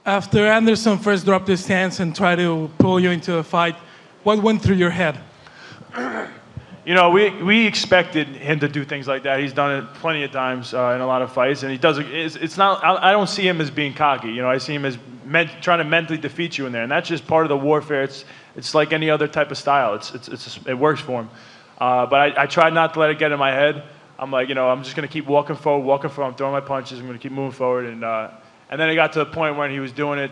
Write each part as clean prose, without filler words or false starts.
After Anderson first dropped his stance and tried to pull you into a fight, what went through your head? You know, we expected him to do things like that. He's done it plenty of times in a lot of fights, and he does. It's not. I don't see him as being cocky. You know, I see him as trying to mentally defeat you in there, and that's just part of the warfare. It's like any other type of style. It works for him. But I tried not to let it get in my head. I'm like, you know, I'm just gonna keep walking forward. I'm throwing my punches. I'm gonna keep moving forward, and then it got to the point when he was doing it,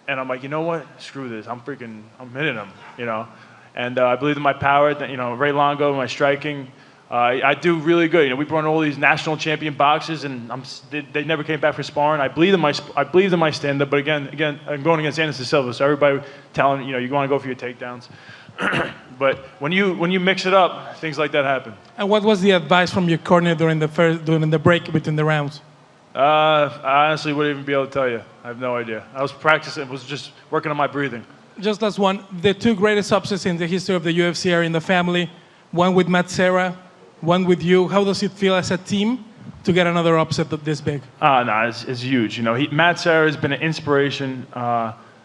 and I'm like, you know what? Screw this. I'm hitting him. You know. And I believe in my power. You know, Ray Longo, my striking, I do really good. You know, we brought all these national champion boxers, and they never came back for sparring. I believe in my stand-up, but again, I'm going against Anderson Silva, so everybody telling you know you want to go for your takedowns. But when you mix it up, things like that happen. And what was the advice from your corner during the break between the rounds? I honestly wouldn't even be able to tell you. I have no idea. I was practicing, was just working on my breathing. Just last one. The two greatest upsets in the history of the UFC are in the family. One with Matt Serra, one with you. How does it feel as a team to get another upset this big? No, it's huge. You know, Matt Serra has been an inspiration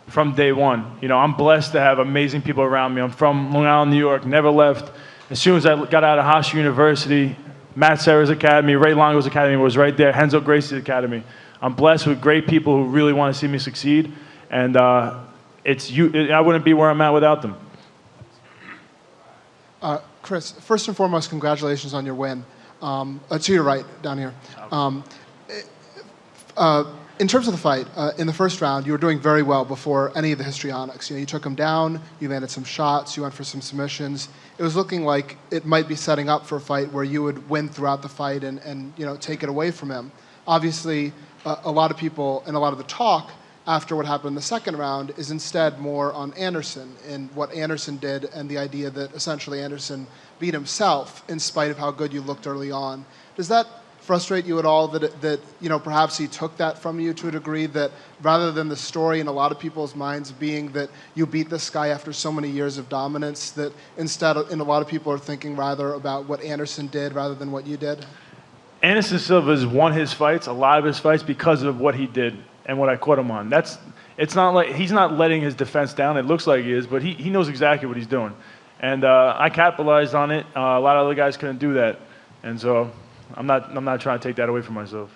from day one. You know, I'm blessed to have amazing people around me. I'm from Long Island, New York, never left. As soon as I got out of Hofstra University, Matt Serra's academy, Ray Longo's academy was right there, Renzo Gracie's academy. I'm blessed with great people who really want to see me succeed, and I wouldn't be where I'm at without them. Chris, first and foremost, congratulations on your win. To your right, down here. In terms of the fight, in the first round, you were doing very well before any of the histrionics. You know, you took him down, you landed some shots, you went for some submissions. It was looking like it might be setting up for a fight where you would win throughout the fight and you know, take it away from him. Obviously, a lot of people and a lot of the talk after what happened in the second round is instead more on Anderson and what Anderson did and the idea that essentially Anderson beat himself in spite of how good you looked early on. Does that frustrate you at all that you know, perhaps he took that from you to a degree, that rather than the story in a lot of people's minds being that you beat this guy after so many years of dominance, that instead in a lot of people are thinking rather about what Anderson did rather than what you did? Anderson Silva has won his fights, a lot of his fights, because of what he did and what I caught him on. It's not like he's not letting his defense down. It looks like he is, but he knows exactly what he's doing. And I capitalized on it. A lot of other guys couldn't do that. And so I'm not trying to take that away from myself.